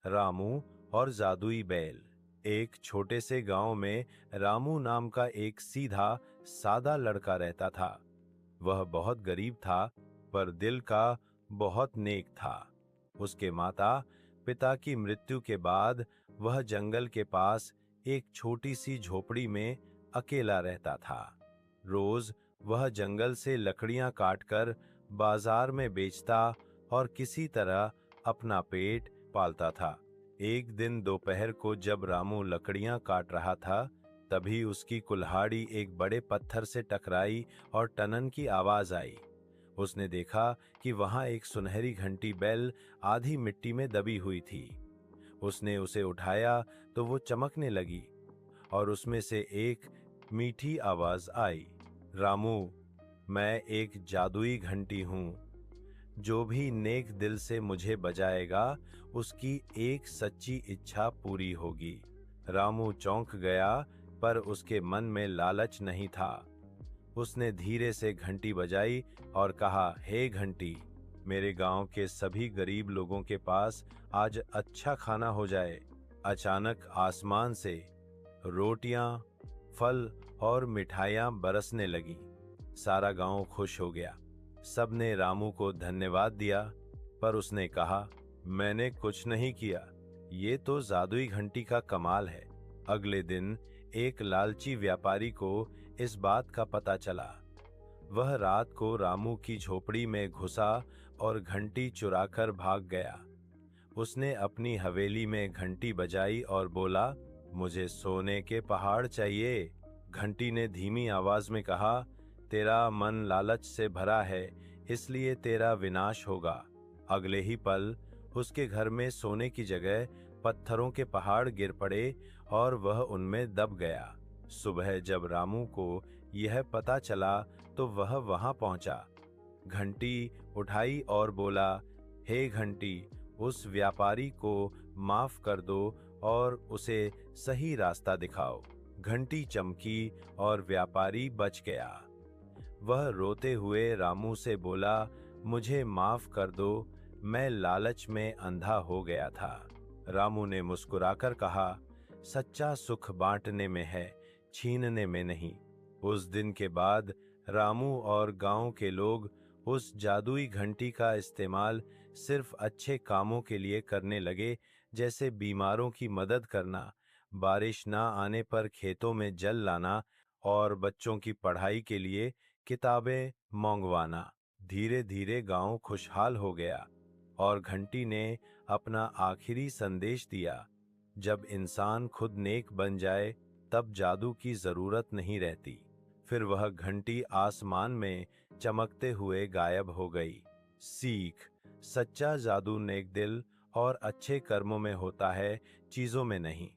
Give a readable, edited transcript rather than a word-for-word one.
रामू और जादुई बैल। एक छोटे से गांव में रामू नाम का एक सीधा सादा लड़का रहता था। वह बहुत गरीब था, पर दिल का बहुत नेक था। उसके माता पिता की मृत्यु के बाद वह जंगल के पास एक छोटी सी झोपड़ी में अकेला रहता था। रोज वह जंगल से लकड़ियां काटकर बाजार में बेचता और किसी तरह अपना पेट पालता था। एक दिन दोपहर को जब रामू लकड़ियां काट रहा था, तभी उसकी कुल्हाड़ी एक बड़े पत्थर से टकराई और टनन की आवाज आई। उसने देखा कि वहां एक सुनहरी घंटी बेल आधी मिट्टी में दबी हुई थी। उसने उसे उठाया तो वो चमकने लगी और उसमें से एक मीठी आवाज आई, रामू, मैं एक जादुई घंटी हूं। जो भी नेक दिल से मुझे बजाएगा, उसकी एक सच्ची इच्छा पूरी होगी। रामू चौंक गया, पर उसके मन में लालच नहीं था। उसने धीरे से घंटी बजाई और कहा, हे घंटी, मेरे गांव के सभी गरीब लोगों के पास आज अच्छा खाना हो जाए। अचानक आसमान से रोटियां, फल और मिठाइयां बरसने लगीं। सारा गांव खुश हो गया। सबने रामू को धन्यवाद दिया, पर उसने कहा, मैंने कुछ नहीं किया, ये तो जादुई घंटी का कमाल है। अगले दिन एक लालची व्यापारी को इस बात का पता चला। वह रात को रामू की झोपड़ी में घुसा और घंटी चुराकर भाग गया। उसने अपनी हवेली में घंटी बजाई और बोला, मुझे सोने के पहाड़ चाहिए। घंटी ने धीमी आवाज में कहा, तेरा मन लालच से भरा है, इसलिए तेरा विनाश होगा। अगले ही पल उसके घर में सोने की जगह पत्थरों के पहाड़ गिर पड़े और वह उनमें दब गया। सुबह जब रामू को यह पता चला तो वह वहां पहुंचा। घंटी उठाई और बोला, हे घंटी, उस व्यापारी को माफ कर दो और उसे सही रास्ता दिखाओ। घंटी चमकी और व्यापारी बच गया। वह रोते हुए रामू से बोला, मुझे माफ कर दो, मैं लालच में अंधा हो गया था। रामू ने मुस्कुराकर कहा, सच्चा सुख बांटने में है, छीनने में नहीं। उस दिन के बाद रामू और गांव के लोग उस जादुई घंटी का इस्तेमाल सिर्फ अच्छे कामों के लिए करने लगे, जैसे बीमारों की मदद करना, बारिश ना आने पर खेतों में जल लाना और बच्चों की पढ़ाई के लिए किताबें मंगवाना। धीरे धीरे गांव खुशहाल हो गया और घंटी ने अपना आखिरी संदेश दिया, जब इंसान खुद नेक बन जाए तब जादू की जरूरत नहीं रहती। फिर वह घंटी आसमान में चमकते हुए गायब हो गई। सीख, सच्चा जादू नेक दिल और अच्छे कर्मों में होता है, चीजों में नहीं।